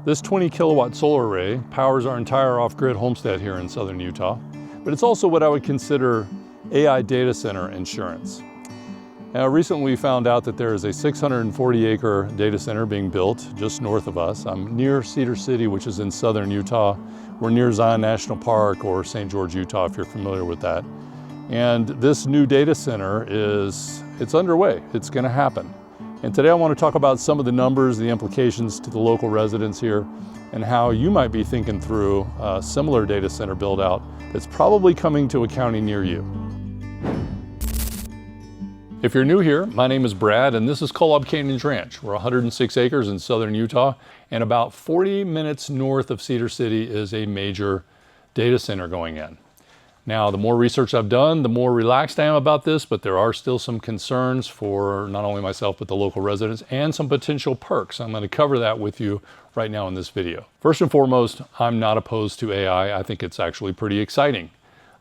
This 20 kilowatt solar array powers our entire off-grid homestead here in southern Utah, but it's also what I would consider AI data center insurance. Now, recently we found out that there is a 640 acre data center being built just north of us. I'm near Cedar City, which is in southern Utah. We're near Zion National Park or St. George, Utah, if you're familiar with that. And this new data center it's underway. It's gonna happen. And today I want to talk about some of the numbers, the implications to the local residents here, and how you might be thinking through a similar data center build out that's probably coming to a county near you. If you're new here, my name is Brad, and this is Kolob Canyons Ranch. We're 106 acres in southern Utah, and about 40 minutes north of Cedar City is a major data center going in. Now, the more research I've done, the more relaxed I am about this, but there are still some concerns for not only myself, but the local residents, and some potential perks. I'm going to cover that with you right now in this video. First and foremost, I'm not opposed to AI. I think it's actually pretty exciting.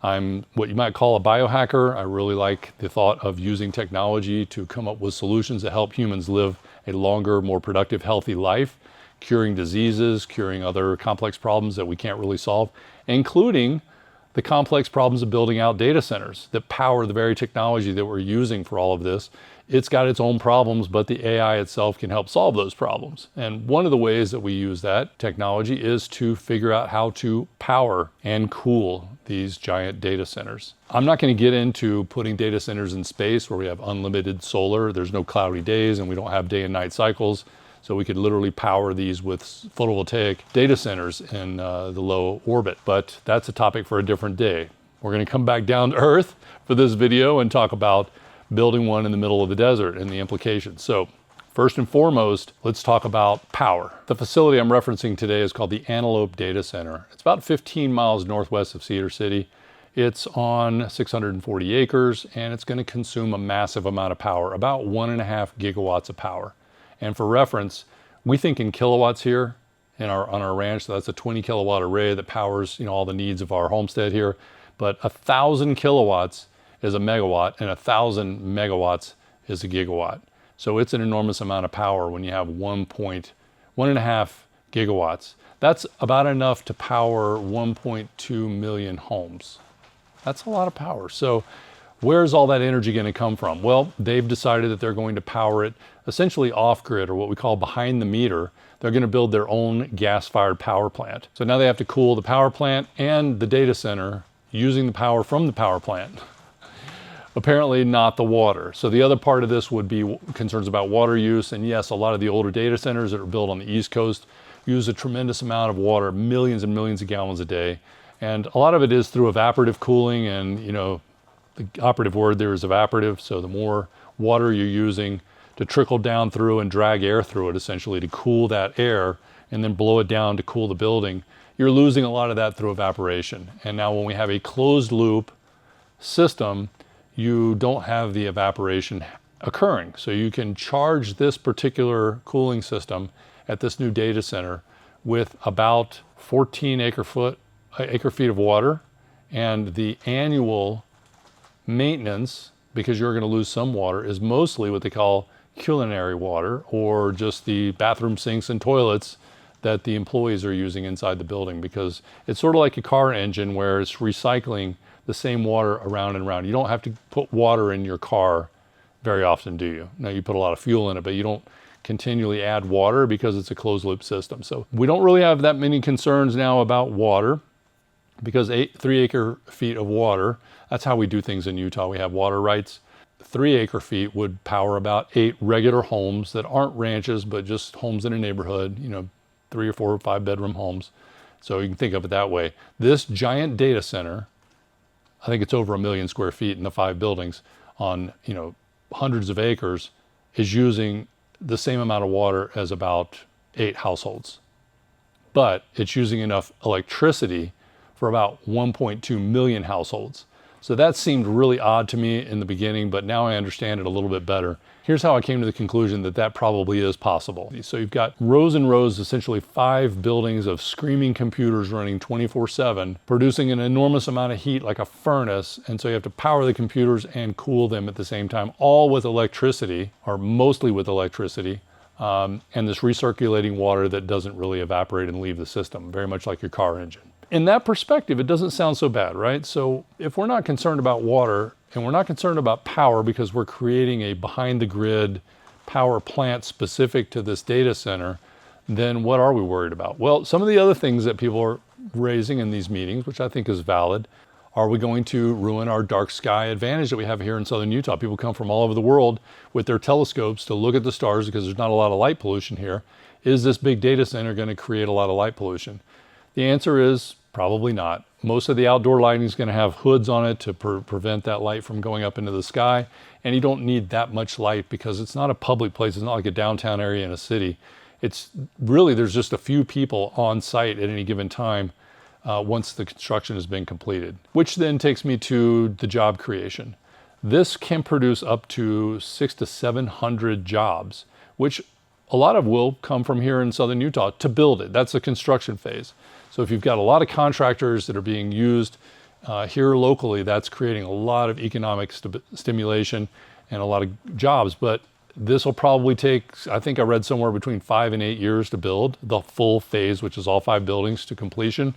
I'm what you might call a biohacker. I really like the thought of using technology to come up with solutions that help humans live a longer, more productive, healthy life, curing diseases, curing other complex problems that we can't really solve, including the complex problems of building out data centers that power the very technology that we're using for all of this. It's got its own problems, but the AI itself can help solve those problems. And one of the ways that we use that technology is to figure out how to power and cool these giant data centers. I'm not going to get into putting data centers in space where we have unlimited solar. There's no cloudy days and we don't have day and night cycles. So we could literally power these with photovoltaic data centers in the low orbit, but that's a topic for a different day. We're going to come back down to earth for this video and talk about building one in the middle of the desert and the implications. So first and foremost, let's talk about power. The facility I'm referencing today is called the Antelope Data Center. It's about 15 miles northwest of Cedar City. It's on 640 acres and it's going to consume a massive amount of power, about 1.5 gigawatts of power. And for reference, we think in kilowatts here on our ranch. So that's a 20 kilowatt array that powers all the needs of our homestead here. But 1,000 kilowatts is a megawatt and 1,000 megawatts is a gigawatt. So it's an enormous amount of power when you have 1.5 gigawatts. That's about enough to power 1.2 million homes. That's a lot of power. So where's all that energy going to come from? Well, they've decided that they're going to power it essentially off-grid, or what we call behind the meter. They're going to build their own gas-fired power plant. So now they have to cool the power plant and the data center using the power from the power plant. Apparently not the water. So the other part of this would be concerns about water use. And yes, a lot of the older data centers that are built on the East Coast use a tremendous amount of water, millions and millions of gallons a day. And a lot of it is through evaporative cooling, and the operative word there is evaporative. So the more water you're using to trickle down through and drag air through it, essentially to cool that air and then blow it down to cool the building, you're losing a lot of that through evaporation. And now when we have a closed loop system, you don't have the evaporation occurring. So you can charge this particular cooling system at this new data center with about 14 acre feet of water, and the annual maintenance, because you're going to lose some water, is mostly what they call culinary water, or just the bathroom sinks and toilets that the employees are using inside the building, because it's sort of like a car engine where it's recycling the same water around and around. You don't have to put water in your car very often, do you? Now you put a lot of fuel in it, but you don't continually add water because it's a closed loop system. So we don't really have that many concerns now about water, because 3 acre feet of water, that's how we do things in Utah. We have water rights. 3 acre feet would power about 8 regular homes that aren't ranches, but just homes in a neighborhood, 3 or 4 or 5 bedroom homes. So you can think of it that way. This giant data center, I think it's over 1 million square feet in the 5 buildings on, hundreds of acres, is using the same amount of water as about 8 households. But it's using enough electricity for about 1.2 million households. So that seemed really odd to me in the beginning, but now I understand it a little bit better. Here's how I came to the conclusion that that probably is possible. So you've got rows and rows, essentially 5 buildings of screaming computers running 24/7, producing an enormous amount of heat like a furnace. And so you have to power the computers and cool them at the same time, all with electricity, or mostly with electricity. and this recirculating water that doesn't really evaporate and leave the system, very much like your car engine. In that perspective, it doesn't sound so bad, right? So if we're not concerned about water and we're not concerned about power because we're creating a behind the grid power plant specific to this data center, then what are we worried about? Well, some of the other things that people are raising in these meetings, which I think is valid, are we going to ruin our dark sky advantage that we have here in southern Utah? People come from all over the world with their telescopes to look at the stars because there's not a lot of light pollution here. Is this big data center going to create a lot of light pollution? The answer is probably not. Most of the outdoor lighting is going to have hoods on it to prevent that light from going up into the sky. And you don't need that much light because it's not a public place. It's not like a downtown area in a city. It's really, there's just a few people on site at any given time once the construction has been completed. Which then takes me to the job creation. This can produce up to 600 to 700 jobs, which a lot of will come from here in southern Utah to build it. That's the construction phase. So if you've got a lot of contractors that are being used here locally, that's creating a lot of economic stimulation and a lot of jobs. But this will probably take, I think I read somewhere between 5 and 8 years to build the full phase, which is all 5 buildings to completion.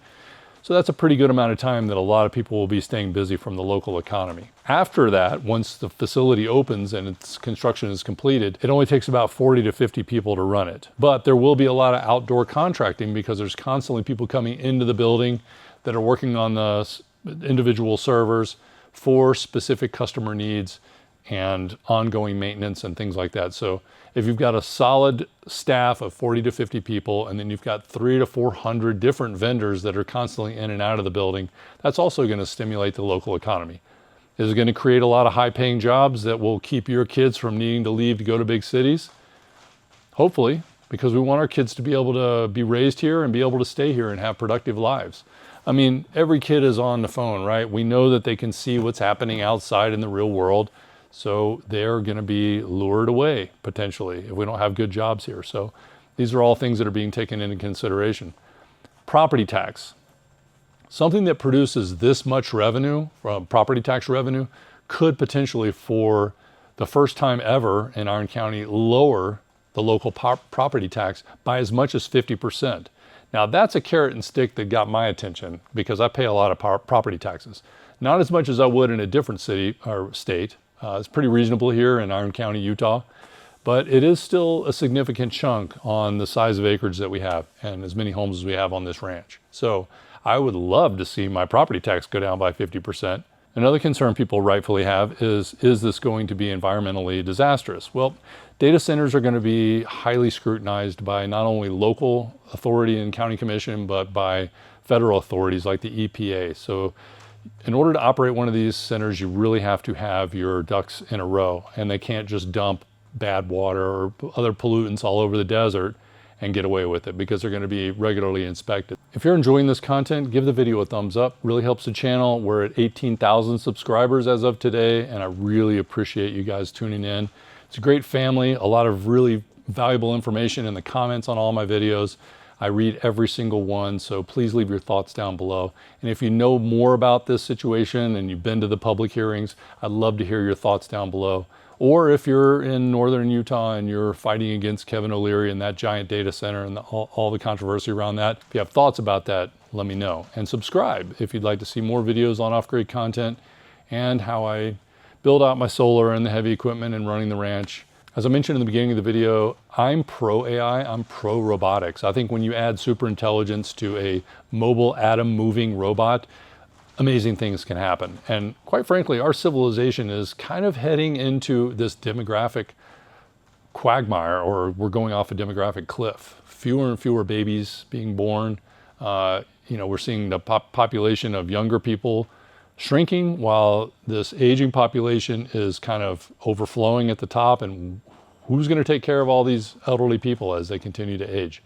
So that's a pretty good amount of time that a lot of people will be staying busy from the local economy. After that, once the facility opens and its construction is completed, it only takes about 40 to 50 people to run it. But there will be a lot of outdoor contracting because there's constantly people coming into the building that are working on the individual servers for specific customer needs and ongoing maintenance and things like that. So if you've got a solid staff of 40 to 50 people, and then you've got 300 to 400 different vendors that are constantly in and out of the building, that's also going to stimulate the local economy. Is it going to create a lot of high-paying jobs that will keep your kids from needing to leave to go to big cities? Hopefully, because we want our kids to be able to be raised here and be able to stay here and have productive lives. I mean, every kid is on the phone, right? We know that they can see what's happening outside in the real world. So they're going to be lured away, potentially, if we don't have good jobs here. So these are all things that are being taken into consideration. Property tax. Something that produces this much revenue, property tax revenue, could potentially, for the first time ever in Iron County, lower the local property tax by as much as 50%. Now, that's a carrot and stick that got my attention because I pay a lot of property taxes. Not as much as I would in a different city or state. It's pretty reasonable here in Iron County, Utah, but it is still a significant chunk on the size of acreage that we have and as many homes as we have on this ranch. So I would love to see my property tax go down by 50%. Another concern people rightfully have is this going to be environmentally disastrous? Well, data centers are going to be highly scrutinized by not only local authority and county commission, but by federal authorities like the EPA. So in order to operate one of these centers, you really have to have your ducks in a row, and they can't just dump bad water or other pollutants all over the desert and get away with it because they're going to be regularly inspected. If you're enjoying this content, give the video a thumbs up. Really helps the channel. We're at 18,000 subscribers as of today, and I really appreciate you guys tuning in. It's a great family, a lot of really valuable information in the comments on all my videos. I read every single one, so please leave your thoughts down below. And if you know more about this situation and you've been to the public hearings, I'd love to hear your thoughts down below. Or if you're in northern Utah and you're fighting against Kevin O'Leary and that giant data center and all the controversy around that, if you have thoughts about that, let me know. And subscribe if you'd like to see more videos on off-grid content and how I build out my solar and the heavy equipment and running the ranch. As I mentioned in the beginning of the video, I'm pro-AI, I'm pro-robotics. I think when you add super intelligence to a mobile atom-moving robot, amazing things can happen. And quite frankly, our civilization is kind of heading into this demographic quagmire, or we're going off a demographic cliff. Fewer and fewer babies being born. We're seeing the population of younger people shrinking while this aging population is kind of overflowing at the top. And who's going to take care of all these elderly people as they continue to age?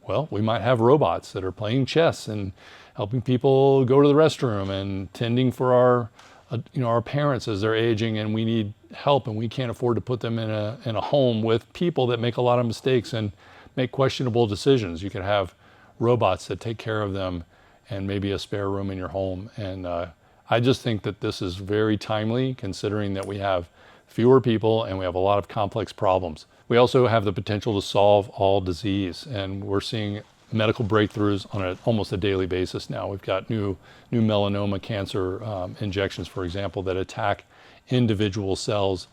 Well, we might have robots that are playing chess and helping people go to the restroom and tending for our parents as they're aging and we need help and we can't afford to put them in a home with people that make a lot of mistakes and make questionable decisions. You could have robots that take care of them and maybe a spare room in your home. And I just think that this is very timely considering that we have fewer people, and we have a lot of complex problems. We also have the potential to solve all disease, and we're seeing medical breakthroughs on almost a daily basis now. We've got new melanoma cancer injections, for example, that attack individual cells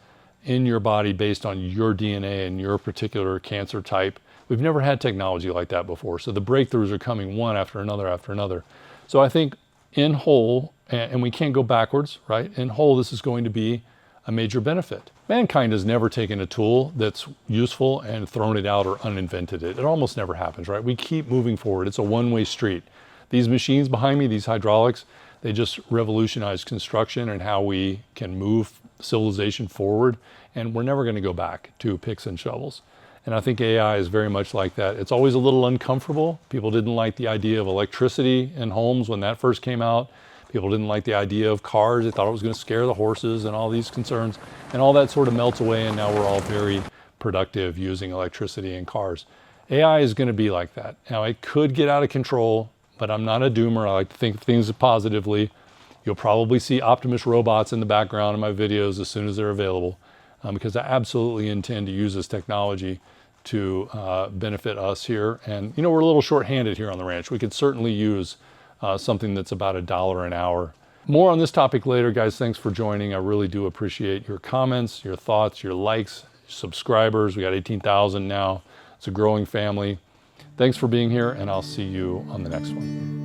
in your body based on your DNA and your particular cancer type. We've never had technology like that before. So the breakthroughs are coming one after another after another. So I think in whole, and we can't go backwards, right? In whole, this is going to be a major benefit. Mankind has never taken a tool that's useful and thrown it out or uninvented it. It almost never happens, right? We keep moving forward. It's a one-way street. These machines behind me, these hydraulics, they just revolutionized construction and how we can move civilization forward. And we're never going to go back to picks and shovels. And I think AI is very much like that. It's always a little uncomfortable. People didn't like the idea of electricity in homes when that first came out. People didn't like the idea of cars. They thought it was going to scare the horses and all these concerns. And all that sort of melts away, and now we're all very productive using electricity in cars. AI is going to be like that. Now, it could get out of control, but I'm not a doomer. I like to think things positively. You'll probably see Optimus robots in the background in my videos as soon as they're available, because I absolutely intend to use this technology to benefit us here. And we're a little short-handed here on the ranch. We could certainly use something that's about $1 an hour. More on this topic later, guys. Thanks for joining. I really do appreciate your comments, your thoughts, your likes, subscribers. We got 18,000 now. It's a growing family. Thanks for being here, and I'll see you on the next one.